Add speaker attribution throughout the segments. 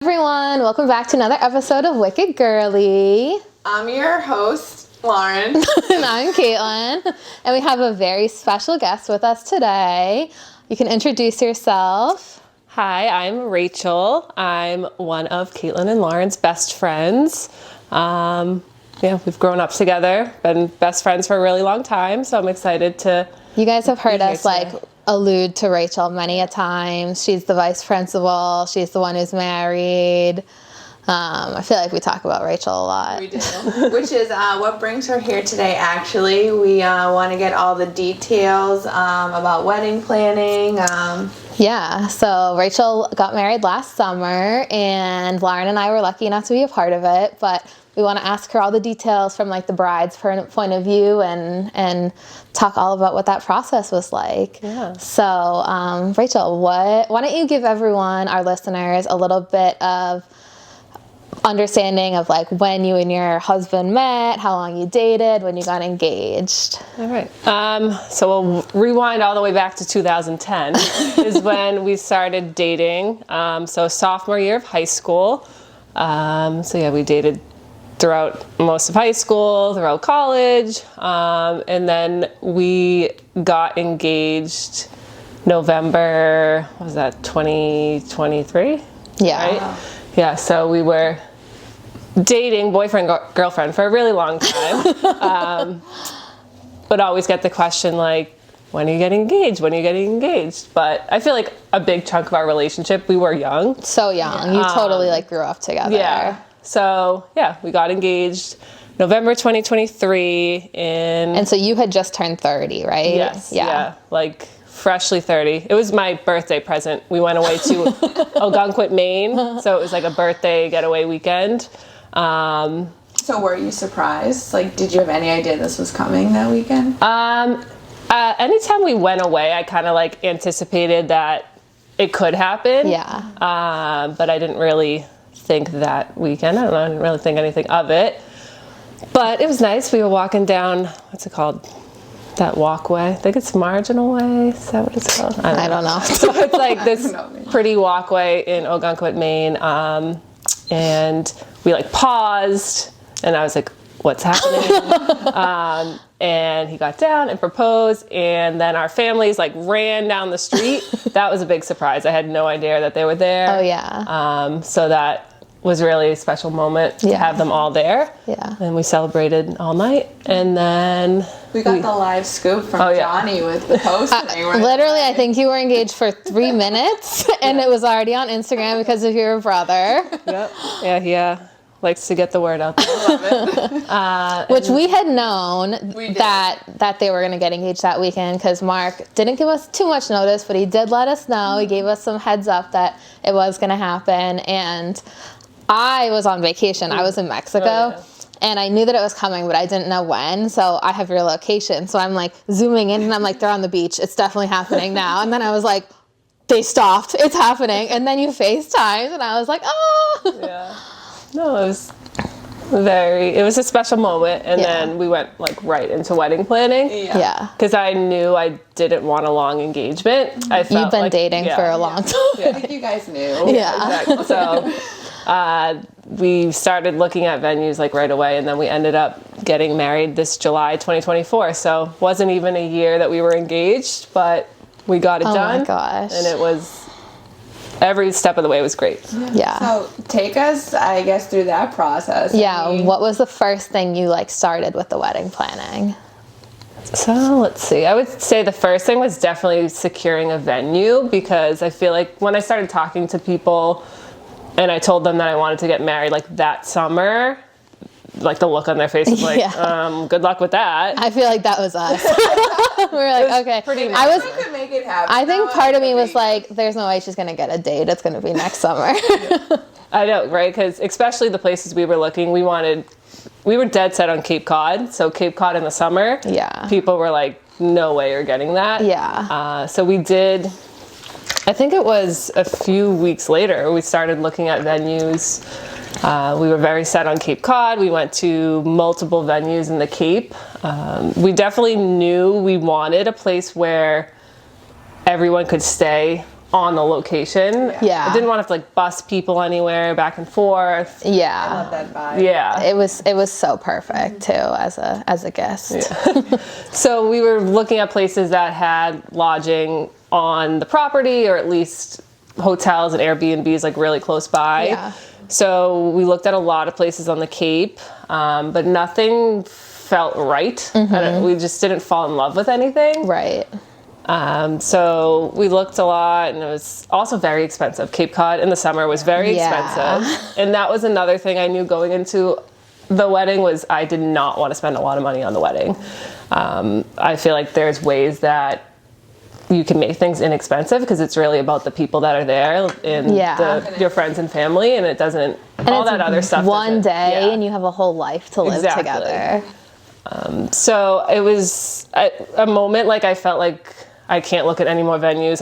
Speaker 1: Everyone, welcome back to another episode of Wicked Girly.
Speaker 2: I'm your host, Lauren.
Speaker 1: And I'm Caitlin. And we have a very special guest with us today. You can introduce yourself.
Speaker 3: Hi, I'm Rachel. I'm one of Caitlin and Lauren's best friends. We've grown up together, been best friends for a really long time, so I'm excited to...
Speaker 1: You guys have heard us allude to Rachel many a time. She's the vice principal. She's the one who's married. I feel like we talk about Rachel a lot.
Speaker 2: We do, which is what brings her here today, actually. We want to get all the details about wedding planning.
Speaker 1: So Rachel got married last summer, and Lauren and I were lucky enough to be a part of it, but we want to ask her all the details from the bride's point of view and talk all about what that process was like.
Speaker 3: Yeah.
Speaker 1: So, Rachel, why don't you give everyone, our listeners, a little bit of understanding of when you and your husband met, how long you dated, when you got engaged.
Speaker 3: All right. So we'll rewind all the way back to 2010 is when we started dating. So sophomore year of high school. We dated throughout most of high school, throughout college, and then we got engaged November, 2023?
Speaker 1: Yeah.
Speaker 3: Right? Wow. Yeah, so we were dating, boyfriend, girlfriend, for a really long time. Would always get the question, when are you getting engaged? When are you getting engaged? But I feel like a big chunk of our relationship, we were young.
Speaker 1: So young. You totally grew up together.
Speaker 3: Yeah. So, we got engaged November 2023
Speaker 1: And so you had just turned 30, right?
Speaker 3: Yes. Yeah. Freshly 30. It was my birthday present. We went away to Ogunquit, Maine. So it was a birthday getaway weekend.
Speaker 2: So were you surprised? Did you have any idea this was coming that weekend?
Speaker 3: Anytime we went away, I kind of anticipated that it could happen.
Speaker 1: Yeah.
Speaker 3: But I didn't really think that weekend. I don't know. I didn't really think anything of it. But it was nice. We were walking down, what's it called? That walkway. I think it's Marginal Way. Is that what it's called?
Speaker 1: I don't know.
Speaker 3: So it's this pretty walkway in Ogunquit, Maine. And we paused and I was like, what's happening? And he got down and proposed, and then our families ran down the street. That was a big surprise. I had no idea that they were there.
Speaker 1: Oh yeah.
Speaker 3: So that was really a special moment to have them all there.
Speaker 1: Yeah.
Speaker 3: And we celebrated all night, and then
Speaker 2: we got the live scoop from Johnny with the posting.
Speaker 1: Literally, I think you were engaged for 3 minutes, and it was already on Instagram because of your brother.
Speaker 3: Yep. Yeah, he likes to get the word out there.
Speaker 2: I love it.
Speaker 1: Which we had known that they were going to get engaged that weekend, because Mark didn't give us too much notice, but he did let us know. He gave us some heads up that it was going to happen, and I was on vacation. I was in Mexico, and I knew that it was coming, but I didn't know when, so I have your location. So I'm zooming in, and I'm they're on the beach. It's definitely happening now. And then I was they stopped. It's happening. And then you FaceTimed, and I was oh!
Speaker 3: Yeah. No, it was a special moment, and then we went right into wedding planning.
Speaker 1: Yeah.
Speaker 3: Because I knew I didn't want a long engagement. I felt
Speaker 1: You've been dating for a long time.
Speaker 2: I think you guys knew.
Speaker 1: Yeah.
Speaker 3: Exactly. So we started looking at venues right away, and then we ended up getting married this July 2024. So wasn't even a year that we were engaged, but we got it done.
Speaker 1: Oh my gosh.
Speaker 3: And it was... Every step of the way was great.
Speaker 1: Yeah.
Speaker 2: So take us, I guess, through that process.
Speaker 1: Yeah. What was the first thing you started with the wedding planning?
Speaker 3: So let's see. I would say the first thing was definitely securing a venue, because I feel when I started talking to people and I told them that I wanted to get married that summer, the look on their face was good luck with that.
Speaker 1: I feel that was us. We were okay.
Speaker 2: Pretty much. Could make it happen.
Speaker 1: I think part of me was there's no way she's going to get a date. It's going to be next summer.
Speaker 3: I know, right? Because especially the places we were looking, we were dead set on Cape Cod. So Cape Cod in the summer.
Speaker 1: Yeah.
Speaker 3: People were no way you're getting that.
Speaker 1: Yeah.
Speaker 3: So we did, I think it was a few weeks later, we started looking at venues. We were very set on Cape Cod. We went to multiple venues in the Cape. We definitely knew we wanted a place where everyone could stay on the location.
Speaker 1: Yeah.
Speaker 3: I didn't want to have to like bus people anywhere back and forth.
Speaker 2: I
Speaker 1: Yeah.
Speaker 2: love that vibe.
Speaker 3: Yeah.
Speaker 1: It was so perfect too as a guest.
Speaker 3: So we were looking at places that had lodging on the property, or at least hotels and Airbnbs like really close by.
Speaker 1: Yeah.
Speaker 3: So we looked at a lot of places on the Cape, but nothing felt right. We just didn't fall in love with anything.
Speaker 1: Right.
Speaker 3: So we looked a lot, and it was also very expensive. Cape Cod in the summer was very
Speaker 1: Yeah.
Speaker 3: expensive. And that was another thing I knew going into the wedding was I did not want to spend a lot of money on the wedding. I feel like there's ways that you can make things inexpensive because it's really about the people that are there and your friends and family, and it doesn't,
Speaker 1: And
Speaker 3: all
Speaker 1: it's
Speaker 3: that other stuff.
Speaker 1: one day
Speaker 3: yeah.
Speaker 1: and you have a whole life to live
Speaker 3: Exactly.
Speaker 1: together.
Speaker 3: So it was a moment like I felt like I can't look at any more venues.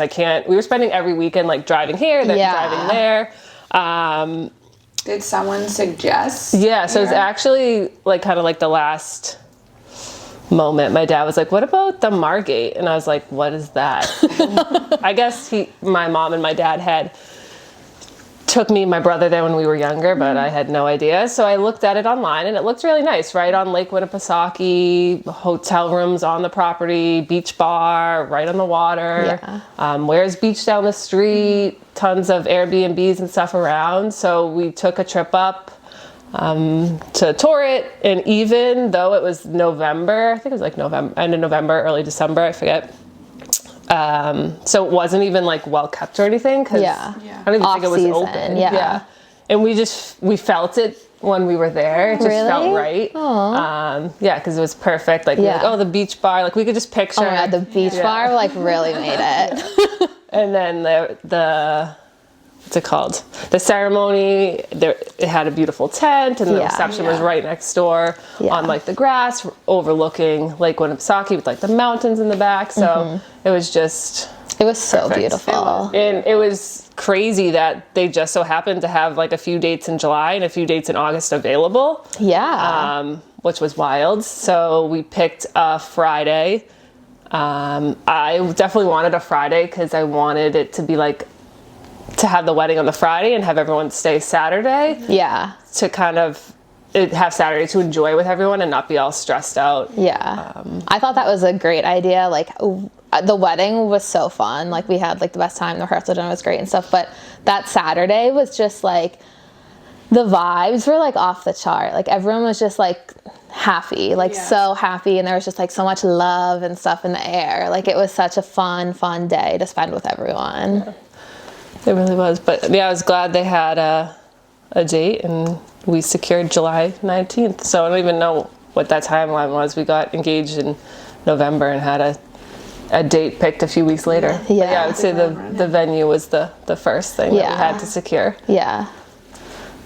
Speaker 3: We were spending every weekend like driving here, then driving there.
Speaker 2: Did someone suggest?
Speaker 3: Yeah, so it's actually like kind of like the last moment. My dad was like, "What about the Margate?" And I was like, "What is that?" I guess my mom and my dad had took me and my brother there when we were younger, but I had no idea. So I looked at it online, and it looked really nice, right on Lake Winnipesaukee, hotel rooms on the property, beach bar, right on the water.
Speaker 1: Yeah.
Speaker 3: Where's beach down the street, tons of Airbnbs and stuff around. So we took a trip up to tour it, and even though it was November, I think it was like end of November, early December, I forget. So it wasn't even like well kept or anything, because I don't even think it was open.
Speaker 1: Yeah.
Speaker 3: And we felt it when we were there. It just
Speaker 1: Really?
Speaker 3: felt right. Yeah, because it was perfect. Like, we were like, oh, the beach bar. Like, we could just picture.
Speaker 1: Oh my God, the beach bar like really made it.
Speaker 3: And then the what's it called? The ceremony, it had a beautiful tent, and the reception was right next door on like the grass overlooking Lake Winnipesaukee with like the mountains in the back. So it was just...
Speaker 1: It was so
Speaker 3: perfect.
Speaker 1: beautiful.
Speaker 3: And it was crazy that they just so happened to have like a few dates in July and a few dates in August available.
Speaker 1: Yeah.
Speaker 3: Which was wild. So we picked a Friday. I definitely wanted a Friday because I wanted it to be like, to have the wedding on the Friday and have everyone stay Saturday.
Speaker 1: Yeah.
Speaker 3: To kind of have Saturday to enjoy with everyone and not be all stressed out.
Speaker 1: Yeah. I thought that was a great idea. Like, the wedding was so fun. Like, we had like the best time. The rehearsal dinner was great and stuff. But that Saturday was just like, the vibes were like off the chart. Like, everyone was just like happy, like so happy. And there was just like so much love and stuff in the air. Like, it was such a fun day to spend with everyone.
Speaker 3: Yeah. It really was. But yeah, I was glad they had a date, and we secured July 19th. So I don't even know what that timeline was. We got engaged in November and had a date picked a few weeks later.
Speaker 1: Yeah.
Speaker 3: But I would say the venue was the first thing that we had to secure.
Speaker 1: Yeah.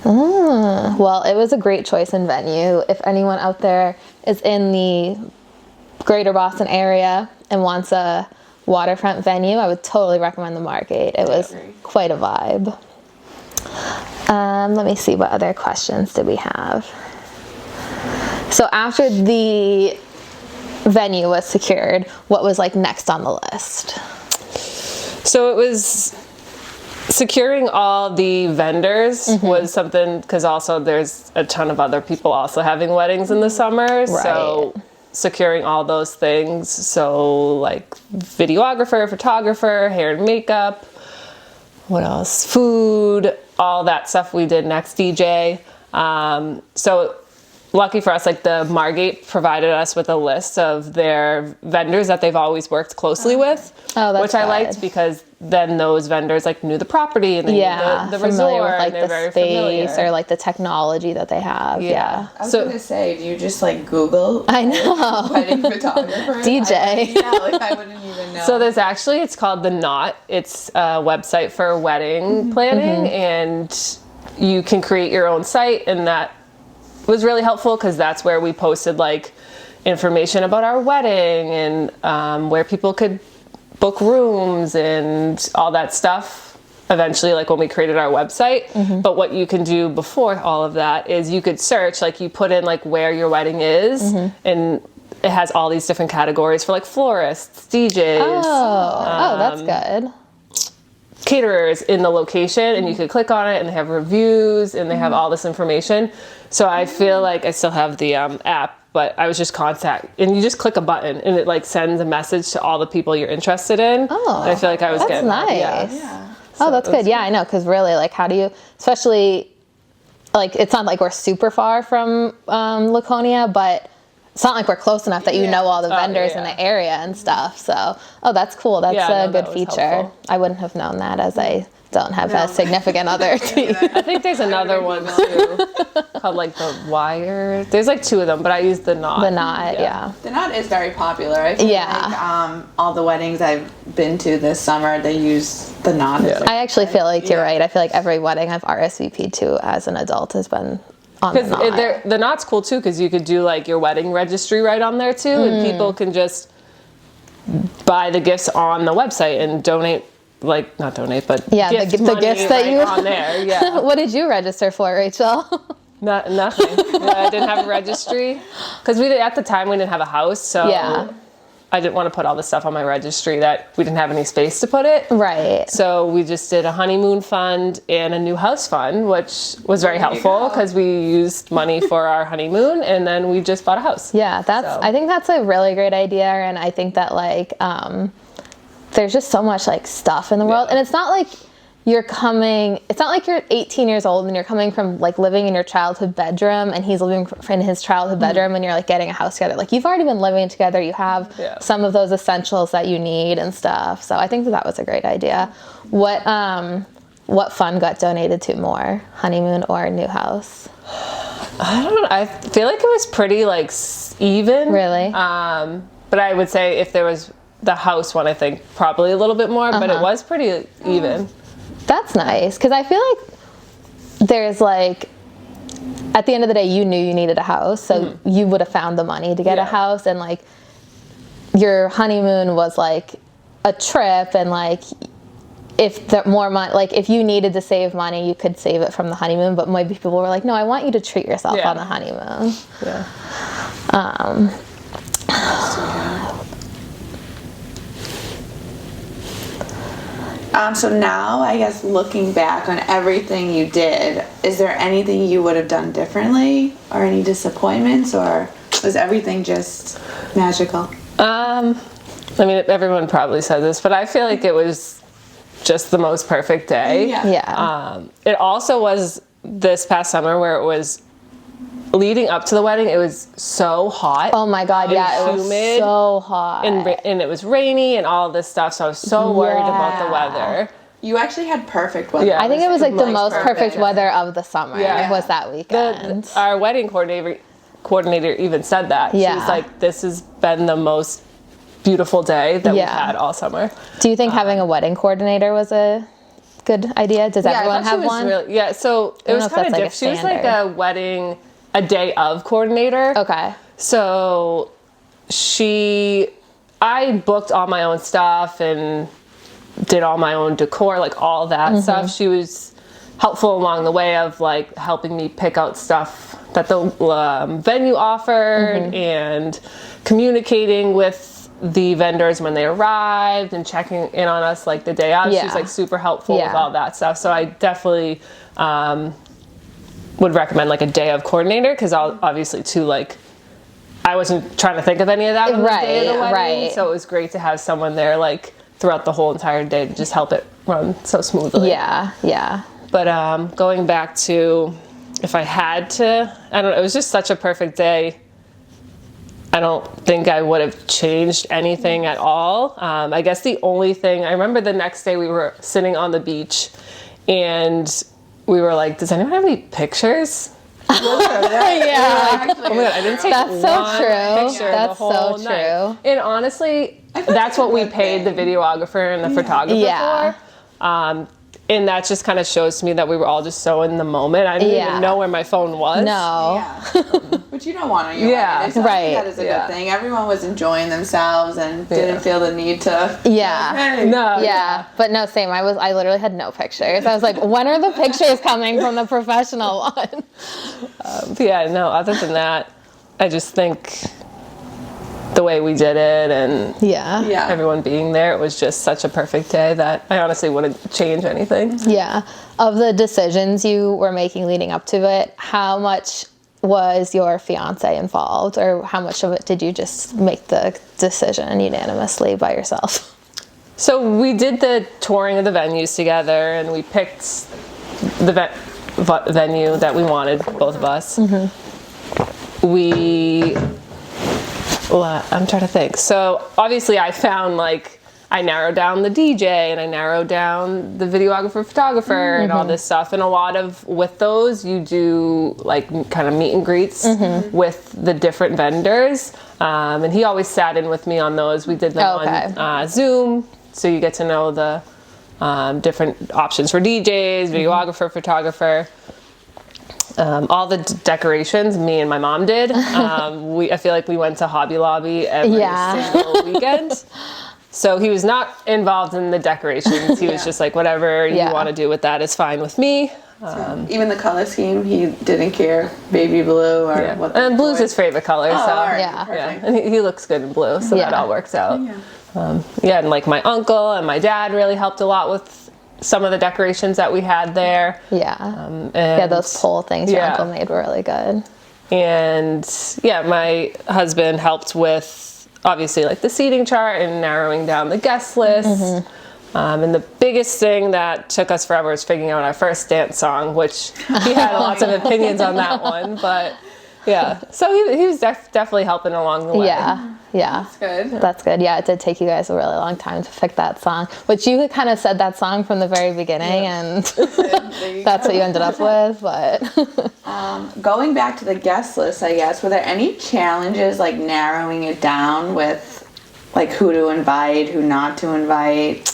Speaker 1: Well, it was a great choice in venue. If anyone out there is in the greater Boston area and wants a waterfront venue, I would totally recommend the Margate. It was quite a vibe. Let me see, what other questions did we have? So after the venue was secured, what was like next on the list?
Speaker 3: So it was securing all the vendors was something, because also there's a ton of other people also having weddings in the summer.
Speaker 1: Right.
Speaker 3: So securing all those things. So like videographer, photographer, hair and makeup, what else? Food, all that stuff we did next, DJ. So lucky for us, like the Margate provided us with a list of their vendors that they've always worked closely with, which I liked, because then those vendors like knew the property and they knew the resort,
Speaker 1: with like
Speaker 3: and
Speaker 1: the space or like the technology that they have.
Speaker 2: I was gonna say, do you just like Google?
Speaker 1: I know.
Speaker 2: Wedding photographer,
Speaker 1: DJ.
Speaker 2: I wouldn't even know.
Speaker 3: So there's actually, it's called The Knot. It's a website for wedding planning, and you can create your own site, and that was really helpful because that's where we posted like information about our wedding and where people could book rooms and all that stuff eventually, like when we created our website. But what you can do before all of that is you could search, like you put in like where your wedding is, and it has all these different categories for like florists, DJs.
Speaker 1: Oh, that's good.
Speaker 3: caterers in the location, and you could click on it and they have reviews and they have all this information. So I feel like I still have the app, but I was just and you just click a button and it like sends a message to all the people you're interested in.
Speaker 1: Oh,
Speaker 3: and I feel like I was
Speaker 1: that's
Speaker 3: getting
Speaker 1: nice.
Speaker 2: Yeah.
Speaker 1: Oh, that's good. Yeah, I know. Because really, like, how do you, especially, like, it's not like we're super far from Laconia, but it's not like we're close enough that you know all the vendors in the area and stuff. So, that's cool. That's a good feature. Helpful. I wouldn't have known that as I don't have a significant other.
Speaker 3: I think there's another one too called like the Wire. There's like 2 of them, but I use the Knot.
Speaker 1: The Knot, yeah.
Speaker 2: The Knot is very popular. I feel like all the weddings I've been to this summer, they use the Knot.
Speaker 3: Yeah.
Speaker 1: I actually feel like you're right. I feel like every wedding I've RSVP'd to as an adult has been on the Knot.
Speaker 3: The Knot's cool too because you could do like your wedding registry right on there too, and people can just buy the gifts on the website and donate. Like, not donate, but
Speaker 1: the gifts that you
Speaker 3: on there. Yeah.
Speaker 1: What did you register for, Rachel?
Speaker 3: Nothing. I didn't have a registry because at the time we didn't have a house, so I didn't want to put all the stuff on my registry that we didn't have any space to put it.
Speaker 1: Right.
Speaker 3: So we just did a honeymoon fund and a new house fund, which was very helpful because we used money for our honeymoon and then we just bought a house.
Speaker 1: Yeah, I think that's a really great idea, and I think that like there's just so much like stuff in the world, and it's not like you're 18 years old and you're coming from like living in your childhood bedroom and he's living in his childhood bedroom and you're like getting a house together. Like, you've already been living together, you have some of those essentials that you need and stuff. So I think that was a great idea. What fund got donated to more, honeymoon or new house?
Speaker 3: I don't know. I feel like it was pretty like even.
Speaker 1: Really?
Speaker 3: But I would say if there was the house one, I think probably a little bit more, but it was pretty even.
Speaker 1: That's nice, because I feel like there's like, at the end of the day, you knew you needed a house, so you would have found the money to get a house, and like your honeymoon was like a trip, and like if the more money, like if you needed to save money, you could save it from the honeymoon, but maybe people were like, no, I want you to treat yourself on the honeymoon.
Speaker 2: So now, I guess, looking back on everything you did, is there anything you would have done differently, or any disappointments, or was everything just magical?
Speaker 3: I mean, everyone probably says this, but I feel like it was just the most perfect day. It also was this past summer where it was leading up to the wedding. It was so hot.
Speaker 1: Oh my God, it was so hot.
Speaker 3: And it was rainy and all this stuff, so I was so worried about the weather.
Speaker 2: You actually had perfect weather.
Speaker 1: I think it was like the most perfect weather of the summer was that weekend.
Speaker 3: Our wedding coordinator even said that. She was like, this has been the most beautiful day that we've had all summer.
Speaker 1: Do you think having a wedding coordinator was a good idea? Does everyone have one?
Speaker 3: So it was kind of different. She was like a day of coordinator.
Speaker 1: Okay.
Speaker 3: So I booked all my own stuff and did all my own decor, like all that stuff. She was helpful along the way of like helping me pick out stuff that the venue offered and communicating with the vendors when they arrived and checking in on us like the day of. She was like super helpful with all that stuff. So I definitely would recommend like a day of coordinator, because obviously too, like, I wasn't trying to think of any of that on the day of the wedding, so it was great to have someone there like throughout the whole entire day to just help it run so smoothly. But going back to if I had to, I don't know, it was just such a perfect day. I don't think I would have changed anything at all. I guess the only thing, I remember the next day we were sitting on the beach and we were like, does anyone have any pictures?
Speaker 1: Oh
Speaker 3: my God, I didn't take
Speaker 1: That's
Speaker 3: one
Speaker 1: so true.
Speaker 3: picture
Speaker 1: That's
Speaker 3: the whole
Speaker 1: so
Speaker 3: night.
Speaker 1: true.
Speaker 3: And honestly, that's what we paid the videographer and the photographer for. And that just kind of shows to me that we were all just so in the moment. I didn't even know where my phone was.
Speaker 2: But you don't want to. That is a good thing. Everyone was enjoying themselves and didn't feel the need to.
Speaker 1: But no, same. I literally had no pictures. I was like, when are the pictures coming from the professional one?
Speaker 3: Other than that, I just think the way we did it and
Speaker 1: Yeah.
Speaker 3: everyone being there. It was just such a perfect day that I honestly wouldn't change anything.
Speaker 1: Yeah. Of the decisions you were making leading up to it, how much was your fiance involved, or how much of it did you just make the decision unanimously by yourself?
Speaker 3: So we did the touring of the venues together, and we picked the venue that we wanted, both of us. I'm trying to think. So obviously I found, like, I narrowed down the DJ and I narrowed down the videographer, photographer, and all this stuff. And a lot of, with those, you do like kind of meet and greets with the different vendors. And he always sat in with me on those. We did them on Zoom, so you get to know the different options for DJs, videographer, photographer. All the decorations, me and my mom did. I feel like we went to Hobby Lobby every single weekend. So he was not involved in the decorations. He was just like, whatever you want to do with that is fine with me.
Speaker 2: So even the color scheme, he didn't care, baby blue or what.
Speaker 3: And blue's his favorite color.
Speaker 2: Oh,
Speaker 3: so
Speaker 2: all right,
Speaker 3: yeah, and he looks good in blue, so that all works out. And like my uncle and my dad really helped a lot with some of the decorations that we had there.
Speaker 1: And those pole things your uncle made were really good.
Speaker 3: And my husband helped with obviously like the seating chart and narrowing down the guest list. And the biggest thing that took us forever was figuring out our first dance song, which he had lots of opinions on that one, but so he was definitely helping along the way.
Speaker 2: That's good.
Speaker 1: That's good. Yeah, it did take you guys a really long time to pick that song, which you kind of said that song from the very beginning, and that's what you ended up with. But
Speaker 2: going back to the guest list, I guess, were there any challenges like narrowing it down with like who to invite, who not to invite?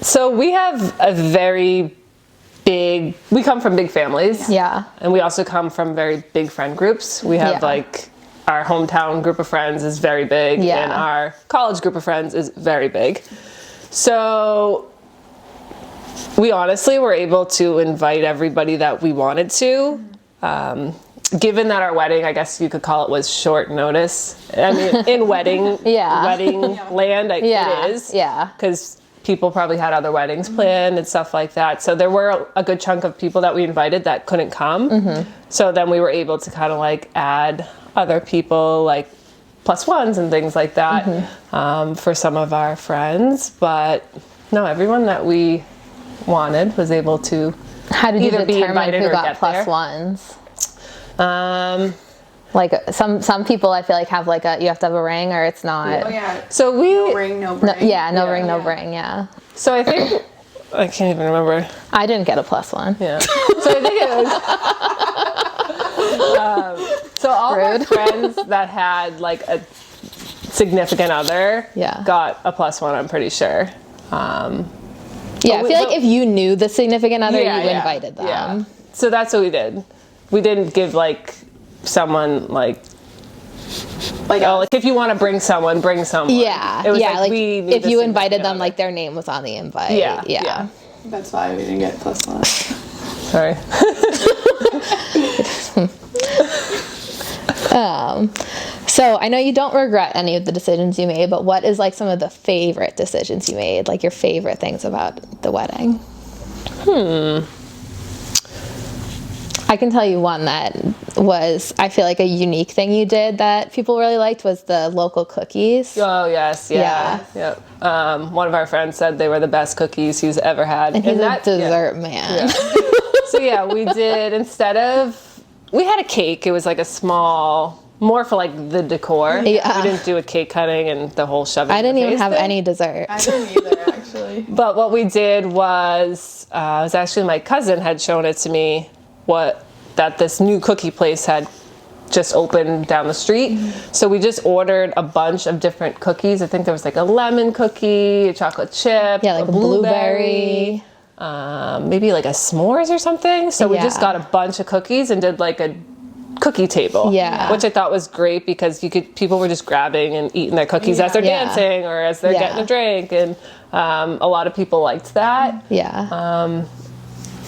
Speaker 3: So we have a very we come from big families. And we also come from very big friend groups. We have like our hometown group of friends is very big, and our college group of friends is very big. So we honestly were able to invite everybody that we wanted to. Given that our wedding, I guess you could call it, was short notice. I mean, in wedding land, it is. Because people probably had other weddings planned and stuff like that. So there were a good chunk of people that we invited that couldn't come. So then we were able to kind of like add other people, like plus ones and things like that, for some of our friends. But no, everyone that we wanted was able to
Speaker 1: how did you
Speaker 3: either be
Speaker 1: determine
Speaker 3: invited
Speaker 1: who
Speaker 3: or
Speaker 1: got
Speaker 3: get
Speaker 1: plus
Speaker 3: there.
Speaker 1: ones?
Speaker 3: Like
Speaker 1: some people I feel like have like you have to have a ring or it's not.
Speaker 3: So
Speaker 2: no ring, no bring.
Speaker 1: No ring, no bring.
Speaker 3: So I think I can't even remember.
Speaker 1: I didn't get a plus one.
Speaker 3: So I think it was. So all of our friends that had like a significant other got a plus one. I'm pretty sure. I
Speaker 1: feel like if you knew the significant other, you invited them.
Speaker 3: So that's what we did. We didn't give like someone like if you want to bring someone, bring someone. It was like we knew
Speaker 1: if you invited them, like their name was on the invite.
Speaker 2: That's why we didn't get plus one.
Speaker 3: Sorry.
Speaker 1: So I know you don't regret any of the decisions you made, but what is like some of the favorite decisions you made, like your favorite things about the wedding? I can tell you one that was, I feel like, a unique thing you did that people really liked was the local cookies.
Speaker 3: Oh, yes. Yep. One of our friends said they were the best cookies he's ever had.
Speaker 1: And he's a dessert man.
Speaker 3: So, we did, we had a cake. It was like a small, more for like the decor. We didn't do a cake cutting and the whole shoving.
Speaker 1: I didn't even have any dessert.
Speaker 2: I didn't either, actually.
Speaker 3: But what we did was, it was actually my cousin had shown it to me, that this new cookie place had just opened down the street. So we just ordered a bunch of different cookies. I think there was like a lemon cookie, a chocolate chip,
Speaker 1: like a blueberry,
Speaker 3: maybe like a s'mores or something. So we just got a bunch of cookies and did like a cookie table, which I thought was great because people were just grabbing and eating their cookies as they're dancing or as they're getting a drink, and a lot of people liked that.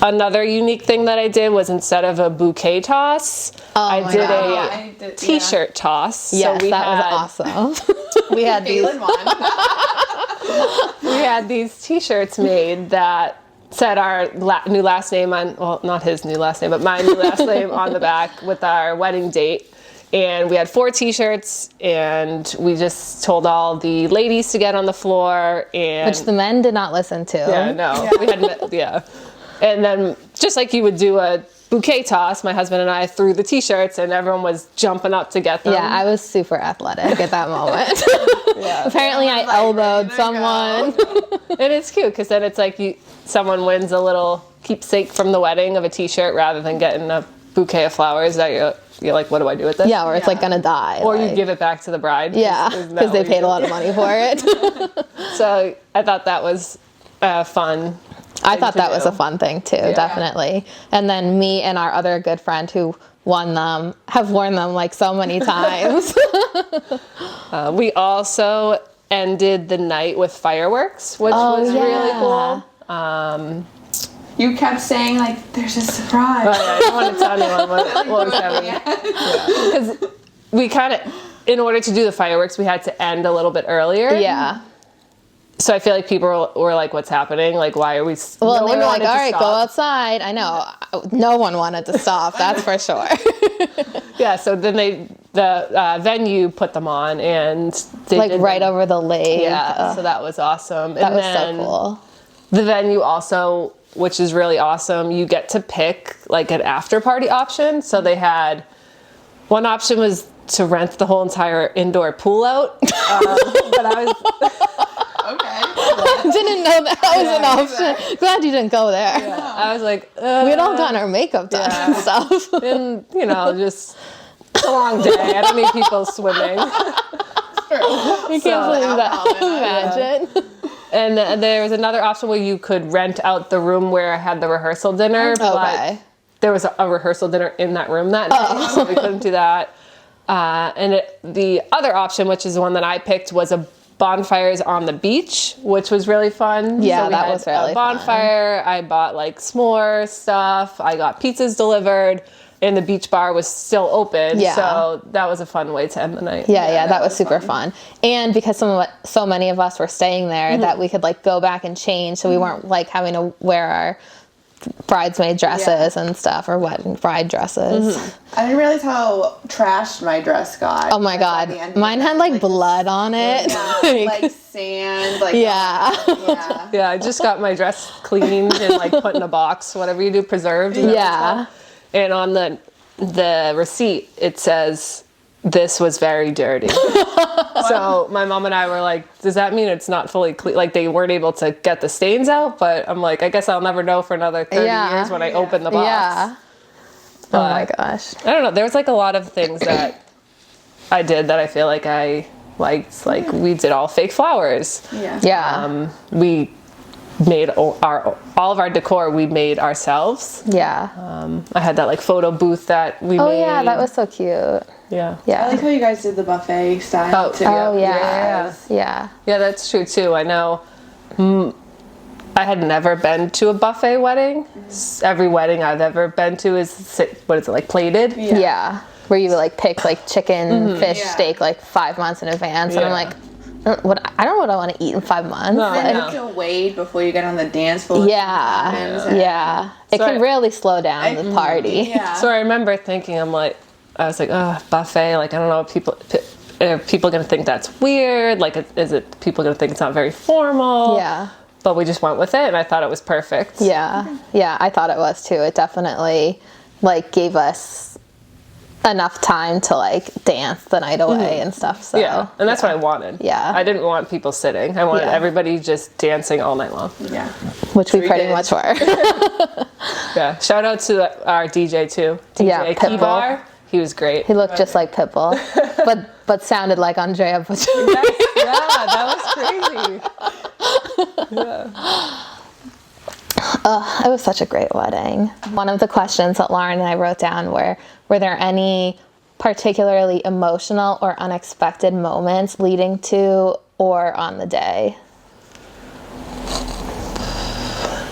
Speaker 3: Another unique thing that I did was instead of a bouquet toss, I
Speaker 1: my
Speaker 3: did
Speaker 1: God.
Speaker 3: a t-shirt toss.
Speaker 1: Yes,
Speaker 3: we
Speaker 1: that
Speaker 3: had,
Speaker 1: was awesome. We had these.
Speaker 2: Caitlin won.
Speaker 3: We had these t-shirts made that said our new last name on, well, not his new last name, but my new last name on the back with our wedding date. And we had 4 t-shirts, and we just told all the ladies to get on the floor. And
Speaker 1: Which the men did not listen to.
Speaker 3: yeah, no, we had, yeah. And then just like you would do a bouquet toss, my husband and I threw the t-shirts, and everyone was jumping up to get them.
Speaker 1: Yeah, I was super athletic at that moment.
Speaker 3: Yeah.
Speaker 1: Apparently I elbowed someone.
Speaker 3: And it's cute because then it's like someone wins a little keepsake from the wedding of a t-shirt rather than getting a bouquet of flowers that you're like, what do I do with this?
Speaker 1: Yeah, or it's like gonna die.
Speaker 3: Or
Speaker 1: like,
Speaker 3: you give it back to the bride.
Speaker 1: Yeah,
Speaker 3: isn't that
Speaker 1: because they
Speaker 3: what you
Speaker 1: paid
Speaker 3: do?
Speaker 1: a lot of money for it.
Speaker 3: So I thought that was fun.
Speaker 1: I thought
Speaker 3: to
Speaker 1: that was
Speaker 3: do.
Speaker 1: a fun thing too, definitely. And then me and our other good friend who won them have worn them like so many times.
Speaker 3: We also ended the night with fireworks, which was really cool.
Speaker 2: You kept saying like, "There's a surprise."
Speaker 3: But I didn't want to tell anyone what was happening. Because we kind of, in order to do the fireworks, we had to end a little bit earlier.
Speaker 1: Yeah.
Speaker 3: So I feel like people were like, what's happening? Like, why are we...
Speaker 1: Well,
Speaker 3: no
Speaker 1: they
Speaker 3: one
Speaker 1: were like,
Speaker 3: wanted to
Speaker 1: all right, go
Speaker 3: stop.
Speaker 1: outside. I know. No one wanted to stop, that's for sure.
Speaker 3: Yeah, so then the venue put them on, and they
Speaker 1: Like
Speaker 3: did
Speaker 1: right
Speaker 3: them.
Speaker 1: over the lake.
Speaker 3: Yeah, so that was awesome.
Speaker 1: That was so cool.
Speaker 3: The venue also, which is really awesome, you get to pick like an after party option. So they had, one option was to rent the whole entire indoor pool out. But I was...
Speaker 2: Okay.
Speaker 1: Didn't know that was an option. Glad you didn't go there.
Speaker 3: I was like,
Speaker 1: We had all gotten our makeup done and stuff.
Speaker 3: and just it's a long day. I don't need people swimming.
Speaker 1: You can't believe that. Imagine.
Speaker 3: And there was another option where you could rent out the room where I had the rehearsal dinner.
Speaker 1: Okay.
Speaker 3: But there was a rehearsal dinner in that room that night, so we couldn't do that. The other option, which is the one that I picked, was a bonfires on the beach, which was really fun.
Speaker 1: Yeah,
Speaker 3: we
Speaker 1: that
Speaker 3: had
Speaker 1: was really
Speaker 3: a bonfire. I bought like s'more stuff. I got pizzas delivered, and the beach bar was still open.
Speaker 1: Yeah.
Speaker 3: So that was a fun way to end the night.
Speaker 1: Yeah, that was super fun. And because so many of us were staying there that we could like go back and change, so we weren't like having to wear our bridesmaid dresses and stuff, or wedding bride dresses.
Speaker 2: I didn't realize how trashed my dress got.
Speaker 1: Oh my God.
Speaker 2: By the end of
Speaker 1: Mine
Speaker 2: it.
Speaker 1: had like blood on it.
Speaker 2: Like sand. Like
Speaker 1: Yeah.
Speaker 2: Yeah.
Speaker 3: Yeah, I just got my dress cleaned and like put in a box, whatever you do, preserved. is that what it's
Speaker 1: Yeah.
Speaker 3: called? And on the receipt, it says, "This was very dirty." So my mom and I were like, does that mean it's not fully clean? Like they weren't able to get the stains out? But I'm like, I guess I'll never know for another 30 years when I open the box.
Speaker 1: Yeah. Oh my gosh.
Speaker 3: I don't know. There was like a lot of things that I did that I feel like I liked. Like we did all fake flowers.
Speaker 2: Yeah.
Speaker 1: Yeah.
Speaker 3: We made all of our decor. We made ourselves.
Speaker 1: Yeah.
Speaker 3: I had that like photo booth that we
Speaker 1: Oh
Speaker 3: made.
Speaker 1: yeah, that was so cute.
Speaker 3: Yeah.
Speaker 2: I
Speaker 1: Yeah.
Speaker 2: like how you guys did the buffet style too.
Speaker 1: Oh yeah.
Speaker 3: Yeah.
Speaker 1: Yeah.
Speaker 3: Yeah, that's true too. I know. I had never been to a buffet wedding. Every wedding I've ever been to is like plated?
Speaker 1: Yeah. Where you would like pick like chicken, fish,
Speaker 2: Yeah.
Speaker 1: steak like 5 months in advance, and I'm
Speaker 3: Yeah.
Speaker 1: like, I don't know what I want to eat in 5 months.
Speaker 3: No,
Speaker 2: And
Speaker 3: I
Speaker 2: you
Speaker 3: know.
Speaker 2: have to wait before you get on the dance floor.
Speaker 1: Yeah.
Speaker 2: Sometimes.
Speaker 1: Yeah. It
Speaker 3: So
Speaker 1: can
Speaker 3: I-
Speaker 1: really slow down the party.
Speaker 2: Yeah.
Speaker 3: So I remember thinking, I was like, oh, buffet. Like, I don't know, are people going to think that's weird? Like, is it people going to think it's not very formal?
Speaker 1: Yeah.
Speaker 3: But we just went with it, and I thought it was perfect.
Speaker 1: Yeah. Yeah, I thought it was too. It definitely like gave us enough time to like dance the night away and stuff. So
Speaker 3: Yeah, and that's what I wanted.
Speaker 1: Yeah.
Speaker 3: I didn't want people sitting. I wanted
Speaker 1: Yeah.
Speaker 3: everybody just dancing all night long.
Speaker 2: Yeah.
Speaker 1: which we
Speaker 2: We
Speaker 1: pretty
Speaker 2: did.
Speaker 1: much were.
Speaker 3: Yeah. Shout out to our DJ too. DJ
Speaker 1: Yeah, Pitbull.
Speaker 3: Kibar. He was great.
Speaker 1: He looked just like Pitbull, but sounded like Andrea Bocelli.
Speaker 3: Yeah, that was crazy.
Speaker 1: It was such a great wedding. One of the questions that Lauren and I wrote down were there any particularly emotional or unexpected moments leading to or on the day?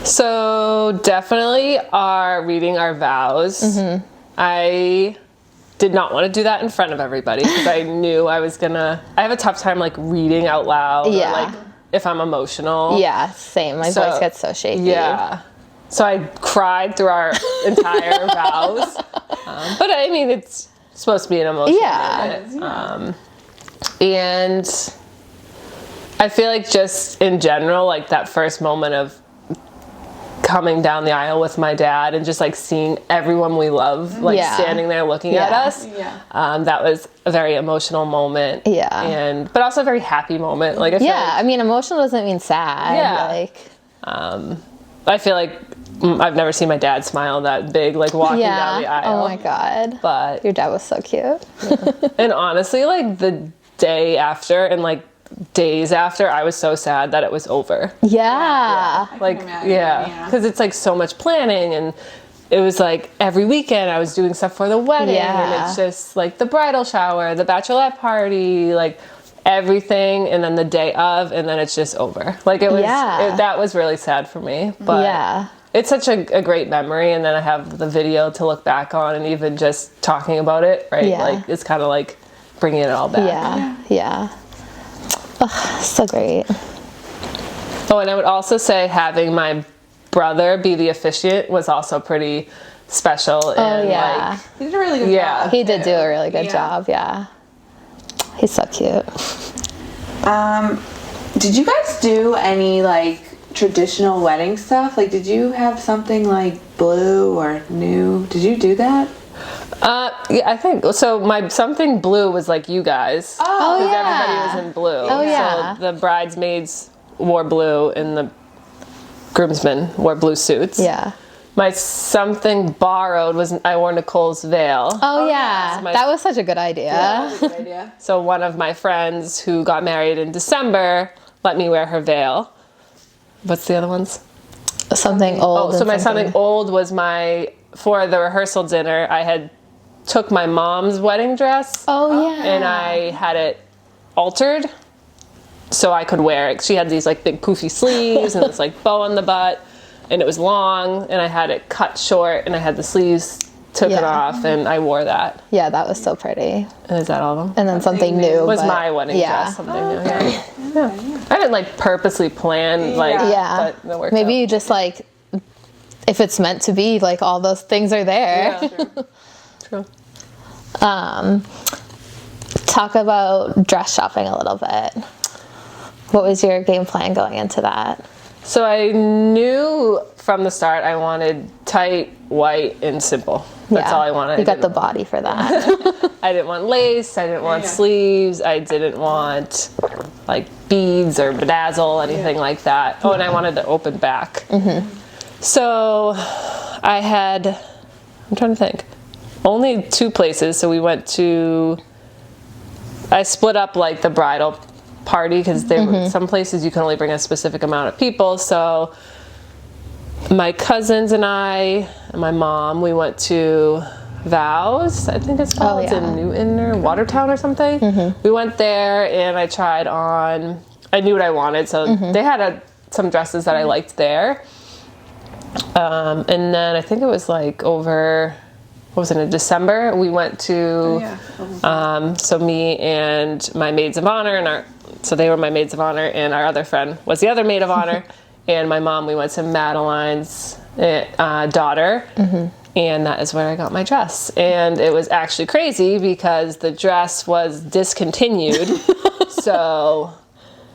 Speaker 3: So definitely reading our vows. I did not want to do that in front of everybody because I knew I have a tough time like reading out loud.
Speaker 1: Yeah.
Speaker 3: Or, like if I'm emotional.
Speaker 1: Yeah, same. My voice gets so shaky.
Speaker 3: Yeah. So I cried through our entire vows. But I mean, it's supposed to be an emotional moment. And I feel like just in general, like that first moment of coming down the aisle with my dad and just like seeing everyone we love like standing there looking at us, that was a very emotional moment. But also a very happy moment. Like I feel
Speaker 1: I mean, emotional doesn't mean sad. Like
Speaker 3: I feel like I've never seen my dad smile that big, like walking down the aisle.
Speaker 1: Oh my God.
Speaker 3: But
Speaker 1: your dad was so cute.
Speaker 3: And honestly, like the day after and like days after, I was so sad that it was over. Like because it's like so much planning, and it was like every weekend I was doing stuff for the wedding, and it's just like the bridal shower, the bachelorette party, like everything, and then the day of, and then it's just over. Like it was that was really sad for me, but it's such a great memory, and then I have the video to look back on, and even just talking about it, right? Like it's kind of like bringing it all back.
Speaker 1: So great.
Speaker 3: Oh, and I would also say having my brother be the officiant was also pretty special. And like,
Speaker 2: he did a really good job.
Speaker 1: He did do a really good job. He's so cute.
Speaker 2: Did you guys do any like traditional wedding stuff? Like, did you have something like blue or new? Did you do that?
Speaker 3: Yeah, I think so. My something blue was like you guys.
Speaker 1: Oh yeah,
Speaker 3: everybody was in blue.
Speaker 1: Oh yeah.
Speaker 3: So the bridesmaids wore blue, and the groomsmen wore blue suits.
Speaker 1: Yeah.
Speaker 3: My something borrowed was I wore Nicole's veil.
Speaker 1: Oh yeah, so that was such a good idea.
Speaker 2: That was a good idea.
Speaker 3: So one of my friends who got married in December let me wear her veil. What's the other ones?
Speaker 1: Something old.
Speaker 3: Oh, so my something old was for the rehearsal dinner, I had took my mom's wedding dress.
Speaker 1: Oh yeah.
Speaker 3: And I had it altered so I could wear it. She had these like big poofy sleeves and this like bow on the butt, and it was long, and I had it cut short, and I had the sleeves taken off, and I wore that.
Speaker 1: Yeah, that was so pretty.
Speaker 3: And is that all of them?
Speaker 1: And then something new
Speaker 3: was my wedding dress. Something new. Yeah. I didn't like purposely plan but it worked
Speaker 1: maybe
Speaker 3: out.
Speaker 1: you just like, if it's meant to be, like all those things are there.
Speaker 3: Yeah, true.
Speaker 1: Talk about dress shopping a little bit. What was your game plan going into that?
Speaker 3: So I knew from the start I wanted tight, white, and simple. That's all I wanted.
Speaker 1: You got the body for that.
Speaker 3: I didn't want lace. I didn't want sleeves. I didn't want like beads or bedazzle, anything like that. Oh, and I wanted the open back. So I'm trying to think, only 2 places. So we went I split up like the bridal party because there were some places you can only bring a specific amount of people. So my cousins and I and my mom, we went to Vows, I think it's called. It's in Newton or Watertown or something. We went there, and I tried on, I knew what I wanted, so they had some dresses that I liked there. And then I think it was like in December, we went to, so me and my maids of honor, so they were my maids of honor, and our other friend was the other maid of honor, and my mom, we went to Madeline's daughter, and that is where I got my dress. And it was actually crazy because the dress was discontinued. So,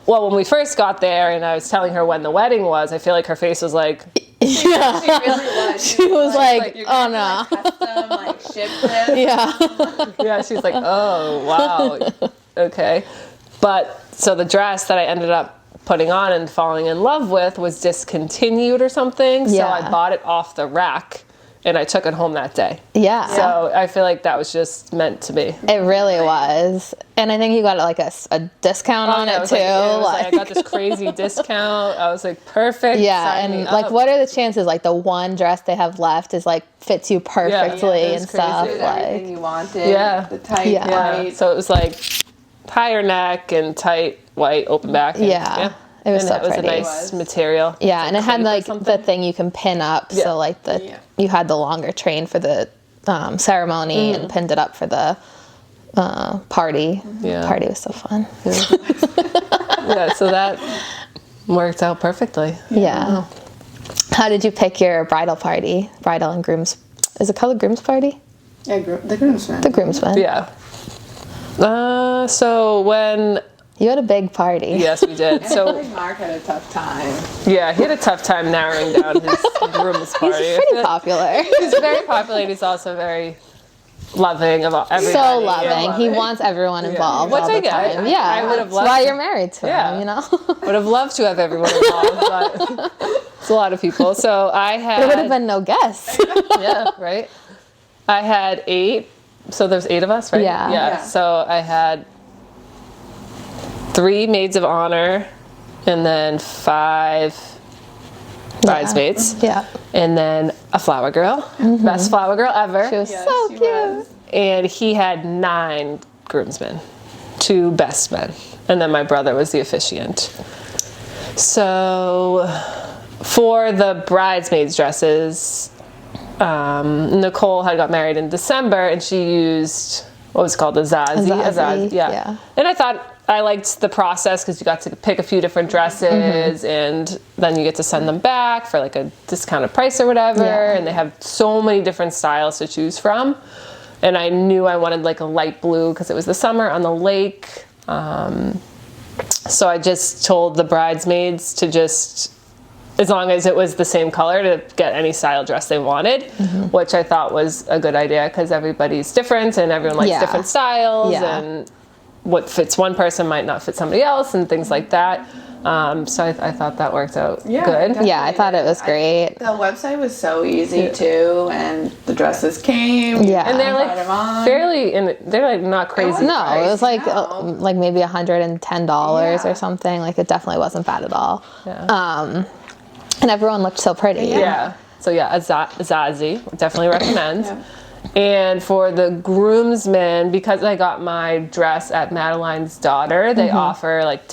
Speaker 3: well, when we first got there and I was telling her when the wedding was, I feel like her face was like...
Speaker 2: She really was.
Speaker 1: She was like oh no.
Speaker 2: Custom, like, ship this.
Speaker 3: Yeah, she's like, oh, wow. Okay. But, so the dress that I ended up putting on and falling in love with was discontinued or something. So I bought it off the rack, and I took it home that day.
Speaker 1: Yeah.
Speaker 3: So I feel like that was just meant to be.
Speaker 1: It really was. And I think you got like a discount on it too.
Speaker 3: I got this crazy discount. I was like, perfect.
Speaker 1: Yeah, and like, what are the chances like the one dress they have left is like fits you perfectly and stuff.
Speaker 2: It was
Speaker 1: like
Speaker 2: everything you wanted. The tight white.
Speaker 3: So it was like higher neck and tight white open back. And,
Speaker 1: It was
Speaker 3: And
Speaker 1: so
Speaker 3: it was
Speaker 1: pretty.
Speaker 3: a nice material.
Speaker 1: Yeah, and it had
Speaker 3: crepe or
Speaker 1: like the
Speaker 3: something.
Speaker 1: thing you can pin up,
Speaker 3: Yeah.
Speaker 1: so like you had the longer train for the ceremony and pinned it up for the party.
Speaker 3: Yeah.
Speaker 1: Party was so fun.
Speaker 3: Yeah, so that worked out perfectly.
Speaker 1: Yeah. How did you pick your bridal and groom's? Is it called a groom's party?
Speaker 2: Yeah, the groomsmen.
Speaker 1: The groomsmen.
Speaker 3: Yeah. So when
Speaker 1: You had a big party.
Speaker 3: yes, we did.
Speaker 2: I
Speaker 3: So
Speaker 2: think Mark had a tough time.
Speaker 3: yeah, he had a tough time narrowing down his groom's party.
Speaker 1: He's pretty popular.
Speaker 3: He's very popular. And he's also very loving of everybody.
Speaker 1: So loving. He
Speaker 2: loving.
Speaker 1: wants everyone involved
Speaker 3: Which
Speaker 1: all
Speaker 3: I
Speaker 1: the
Speaker 3: get.
Speaker 1: time.
Speaker 3: I
Speaker 1: Yeah.
Speaker 3: would have
Speaker 1: That's
Speaker 3: loved
Speaker 1: why
Speaker 3: to-
Speaker 1: you're married to
Speaker 3: Yeah.
Speaker 1: him, you know?
Speaker 3: Would have loved to have everyone involved, but it's a lot of people. So I had
Speaker 1: There would have been no guests.
Speaker 3: yeah, right. I had 8. So there's 8 of us, right?
Speaker 1: Yeah.
Speaker 2: Yeah.
Speaker 3: So I had 3 maids of honor, and then 5 bridesmaids,
Speaker 1: Yeah.
Speaker 3: and then a flower girl, best flower girl ever.
Speaker 1: She was
Speaker 2: Yes,
Speaker 1: so
Speaker 2: she
Speaker 1: cute.
Speaker 2: was.
Speaker 3: And he had 9 groomsmen, 2 best men, and then my brother was the officiant. So for the bridesmaids' dresses, Nicole had got married in December, and she used what was called a zazi.
Speaker 1: zazi, yeah.
Speaker 3: And I thought I liked the process because you got to pick a few different dresses, and then you get to send them back for like a discounted price or whatever.
Speaker 1: Yeah.
Speaker 3: And they have so many different styles to choose from. And I knew I wanted like a light blue because it was the summer on the lake. So I just told the bridesmaids to just, as long as it was the same color, to get any style dress they wanted, which I thought was a good idea because everybody's different and everyone likes
Speaker 1: Yeah.
Speaker 3: different styles,
Speaker 1: Yeah.
Speaker 3: and what fits one person might not fit somebody else and things like that. So I thought that worked out good.
Speaker 2: definitely
Speaker 1: Yeah, I thought it was
Speaker 2: did.
Speaker 1: great.
Speaker 2: The website was so easy too, and the dresses came.
Speaker 1: Yeah.
Speaker 3: And they're
Speaker 2: Tried
Speaker 3: like
Speaker 2: 'em on.
Speaker 3: fairly, and they're like not crazy.
Speaker 1: No, it was like
Speaker 2: No.
Speaker 1: like maybe $110
Speaker 2: Yeah.
Speaker 1: or something. Like it definitely wasn't bad at all.
Speaker 3: Yeah.
Speaker 1: And everyone looked so pretty.
Speaker 3: Yeah. So yeah, Azazi, definitely recommend.
Speaker 2: Yeah.
Speaker 3: And for the groomsmen, because I got my dress at Madeline's daughter, they offer like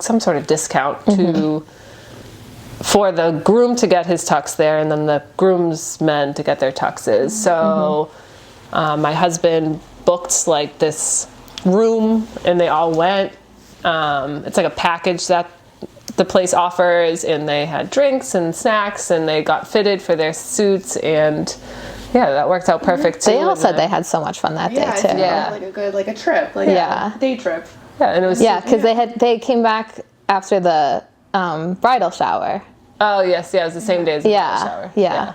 Speaker 3: some sort of discount for the groom to get his tux there, and then the groomsmen to get their tuxes. So my husband booked like this room, and they all went. It's like a package that the place offers, and they had drinks and snacks, and they got fitted for their suits, and yeah, that worked out perfect too.
Speaker 1: They all
Speaker 3: And
Speaker 1: said
Speaker 3: then-
Speaker 1: they had so much fun that
Speaker 2: Yeah,
Speaker 1: day
Speaker 2: I
Speaker 1: too.
Speaker 2: think
Speaker 3: Yeah.
Speaker 2: like a good like a trip, like
Speaker 1: Yeah.
Speaker 2: a day trip.
Speaker 3: yeah, and it was
Speaker 1: Yeah, because they came back after the bridal shower.
Speaker 3: oh yes, yeah, it was the same day as the
Speaker 1: Yeah,
Speaker 3: shower.
Speaker 1: yeah.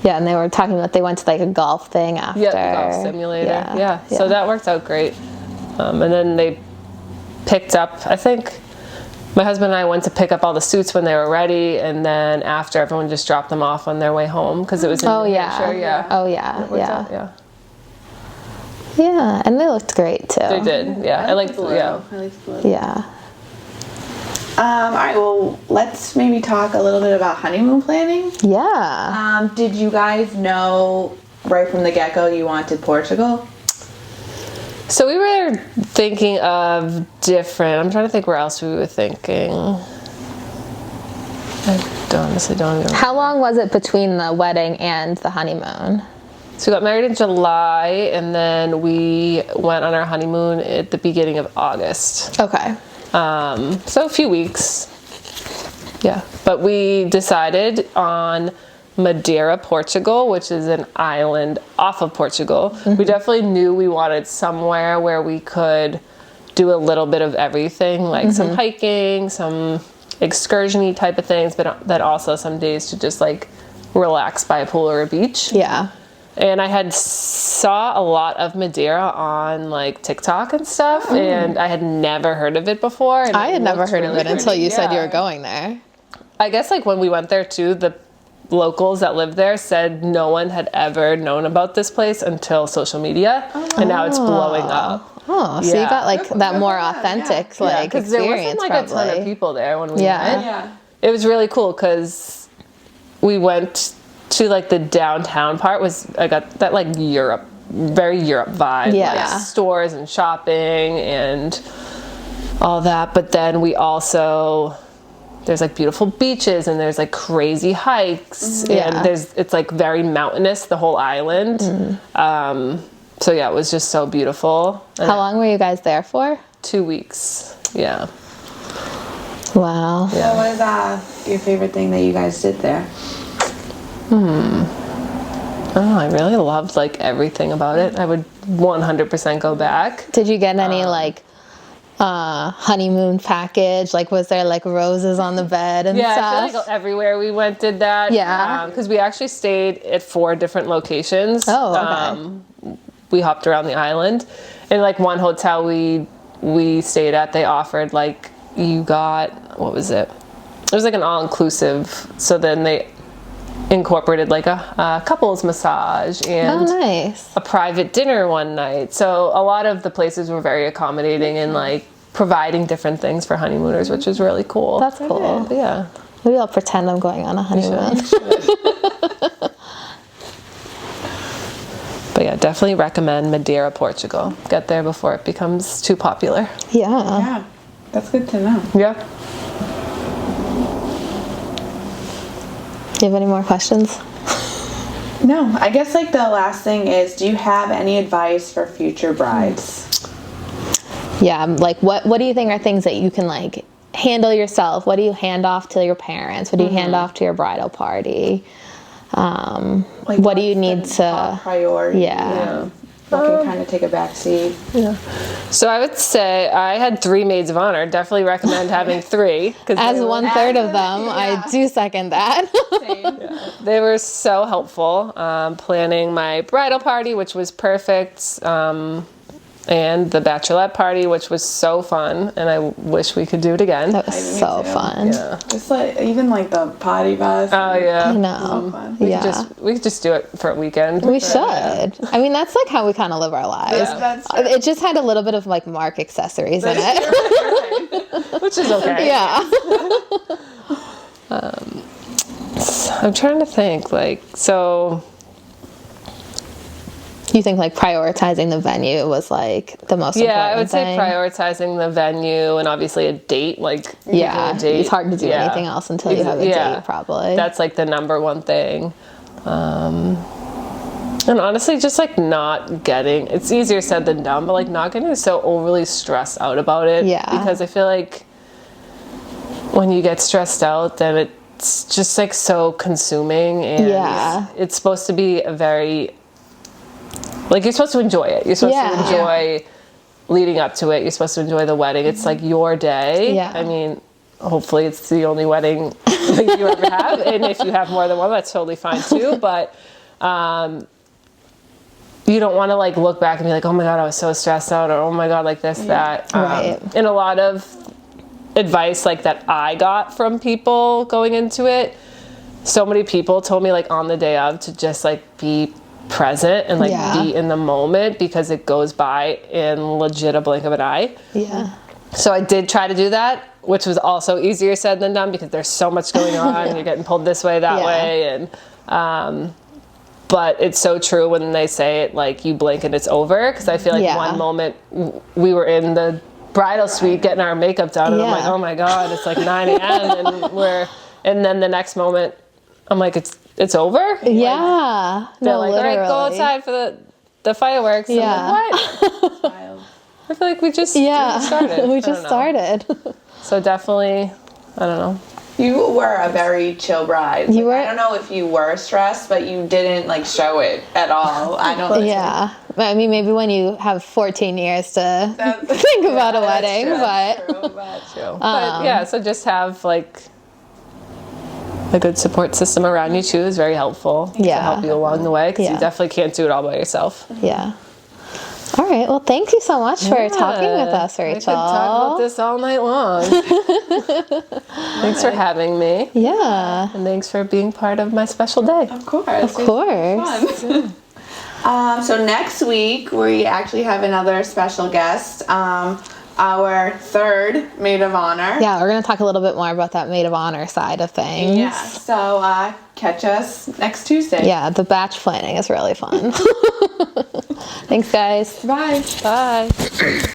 Speaker 1: Yeah, and they were talking about they went to like a golf thing after.
Speaker 3: Yeah, the golf simulator.
Speaker 1: Yeah,
Speaker 3: Yeah.
Speaker 1: yeah.
Speaker 3: So that worked out great. And then they picked up, I think my husband and I went to pick up all the suits when they were ready, and then after, everyone just dropped them off on their way home because it was in
Speaker 1: Oh
Speaker 3: New
Speaker 1: yeah.
Speaker 3: Hampshire. Yeah.
Speaker 1: Oh yeah.
Speaker 3: It worked
Speaker 1: Yeah.
Speaker 3: out, yeah.
Speaker 1: Yeah, and they looked great too.
Speaker 3: They did. Yeah. I liked
Speaker 2: blue.
Speaker 3: yeah.
Speaker 2: I like blue.
Speaker 1: Yeah.
Speaker 2: All right. Well, let's maybe talk a little bit about honeymoon planning.
Speaker 1: Yeah.
Speaker 2: Did you guys know right from the get-go you wanted Portugal?
Speaker 3: So we were thinking of different, I'm trying to think where else we were thinking. I honestly don't even remember.
Speaker 1: How long was it between the wedding and the honeymoon?
Speaker 3: So we got married in July, and then we went on our honeymoon at the beginning of August.
Speaker 1: Okay.
Speaker 3: So a few weeks. Yeah. But we decided on Madeira, Portugal, which is an island off of Portugal. We definitely knew we wanted somewhere where we could do a little bit of everything, like some hiking, some excursion-y type of things, but that also some days to just like relax by a pool or a beach.
Speaker 1: Yeah.
Speaker 3: And I had saw a lot of Madeira on like TikTok and stuff, and I had never heard of it before. And
Speaker 1: I had never
Speaker 3: looked
Speaker 1: heard of
Speaker 3: really
Speaker 1: it until you said you
Speaker 3: yeah.
Speaker 1: were going there.
Speaker 3: I guess like when we went there too, the locals that lived there said no one had ever known about this place until social media, and now it's blowing up.
Speaker 1: Oh, so you
Speaker 3: Yeah.
Speaker 1: got like that more
Speaker 2: for them,
Speaker 1: authentic
Speaker 2: yeah.
Speaker 1: like
Speaker 3: Because there
Speaker 1: experience
Speaker 3: wasn't like a ton of
Speaker 1: probably.
Speaker 3: people there when we
Speaker 1: Yeah.
Speaker 3: went.
Speaker 2: Yeah.
Speaker 3: It was really cool because we went to like the downtown part. Was I got that like very Europe vibe.
Speaker 1: Yeah.
Speaker 3: Like stores and shopping, and all that. But then we also, there's like beautiful beaches and there's like crazy hikes and it's like very mountainous, the whole island. So yeah, it was just so beautiful.
Speaker 1: How long were you guys there for?
Speaker 3: 2 weeks. Yeah.
Speaker 1: Wow.
Speaker 2: What was your favorite thing that you guys did there?
Speaker 3: Oh, I really loved like everything about it. I would 100% go back.
Speaker 1: Did you get any like honeymoon package? Like, was there like roses on the bed and stuff?
Speaker 3: I feel like everywhere we went did that.
Speaker 1: Yeah.
Speaker 3: Because we actually stayed at 4 different locations.
Speaker 1: Oh, okay.
Speaker 3: We hopped around the island. In like one hotel we stayed at, they offered like, you got, what was it? It was like an all-inclusive. So then they incorporated like a couples massage and
Speaker 1: nice.
Speaker 3: a private dinner one night. So a lot of the places were very accommodating and like providing different things for honeymooners, which is really cool.
Speaker 1: That's cool.
Speaker 3: But yeah.
Speaker 1: Maybe I'll pretend I'm going on a honeymoon.
Speaker 3: But yeah, definitely recommend Madeira, Portugal. Get there before it becomes too popular.
Speaker 1: Yeah.
Speaker 2: That's good to know.
Speaker 3: Yeah.
Speaker 1: Do you have any more questions?
Speaker 2: No, I guess like the last thing is, do you have any advice for future brides?
Speaker 1: Yeah, like what do you think are things that you can like handle yourself? What do you hand off to your parents? What do you hand off to your bridal party?
Speaker 2: Like,
Speaker 1: what do you need
Speaker 2: the
Speaker 1: to
Speaker 2: top priority?
Speaker 1: Yeah.
Speaker 2: What can kind of take a back seat?
Speaker 3: Yeah. So I would say I had 3 maids of honor. Definitely recommend having 3.
Speaker 1: As 1/3 of them, I do second that.
Speaker 3: They were so helpful. Planning my bridal party, which was perfect. And the bachelorette party, which was so fun, and I wish we could do it again.
Speaker 1: That was so fun.
Speaker 3: Yeah.
Speaker 2: Just like even like the potty bus.
Speaker 3: Oh yeah.
Speaker 1: I know.
Speaker 2: So fun.
Speaker 3: We could just do it for a weekend.
Speaker 1: We should. I mean, that's like how we kind of live our lives.
Speaker 2: Yeah, that's true.
Speaker 1: It just had a little bit of like Mark accessories in it.
Speaker 3: Which is okay.
Speaker 1: Yeah.
Speaker 3: I'm trying to think, like, so
Speaker 1: You think like prioritizing the venue was like the most important
Speaker 3: I would say
Speaker 1: thing?
Speaker 3: prioritizing the venue and obviously a date, like
Speaker 1: Yeah,
Speaker 3: a date.
Speaker 1: it's hard to do anything else until you have a date, probably.
Speaker 3: That's like the number one thing. And honestly, just like not getting, it's easier said than done, but like not getting so overly stressed out about it.
Speaker 1: Yeah.
Speaker 3: Because I feel like when you get stressed out, then it's just like so consuming, and it's supposed to be a very, like, you're supposed to enjoy it. You're supposed to enjoy leading up to it. You're supposed to enjoy the wedding. It's like your day.
Speaker 1: Yeah.
Speaker 3: I mean, hopefully it's the only wedding like you ever have. And if you have more than one, that's totally fine too. But you don't want to like look back and be like, oh my God, I was so stressed out, or oh my God, like this, that.
Speaker 1: Right.
Speaker 3: And a lot of advice like that I got from people going into it, so many people told me like on the day of to just like be present and like be in the moment, because it goes by in legit a blink of an eye.
Speaker 1: Yeah.
Speaker 3: So I did try to do that, which was also easier said than done, because there's so much going on and you're getting pulled this way, that way, and but it's so true when they say it, like you blink and it's over, because I feel like one moment we were in the bridal suite getting our makeup done, and I'm like, oh my God, it's like 9 a.m. and then the next moment I'm like, it's over?
Speaker 1: Yeah.
Speaker 3: They're like, all right, go outside for the fireworks.
Speaker 1: Yeah.
Speaker 3: I'm like, what? I feel like we just started.
Speaker 1: We just started.
Speaker 3: So definitely, I don't know.
Speaker 2: You were a very chill bride.
Speaker 1: You were.
Speaker 2: I don't know if you were stressed, but you didn't like show it at all. I don't think.
Speaker 1: Yeah. I mean, maybe when you have 14 years to think about a wedding, but
Speaker 3: Yeah, so just have like a good support system around you too is very helpful to help you along the way, because you definitely can't do it all by yourself.
Speaker 1: Yeah. All right. Well, thank you so much for talking with us, Rachel.
Speaker 3: I could talk about this all night long. Thanks for having me.
Speaker 1: Yeah.
Speaker 3: And thanks for being part of my special day.
Speaker 2: Of course.
Speaker 1: Of course.
Speaker 2: So next week we actually have another special guest. Our 3rd maid of honor.
Speaker 1: Yeah, we're going to talk a little bit more about that maid of honor side of things.
Speaker 2: Yeah, so catch us next Tuesday.
Speaker 1: Yeah, the batch planning is really fun. Thanks, guys.
Speaker 2: Bye.
Speaker 3: Bye.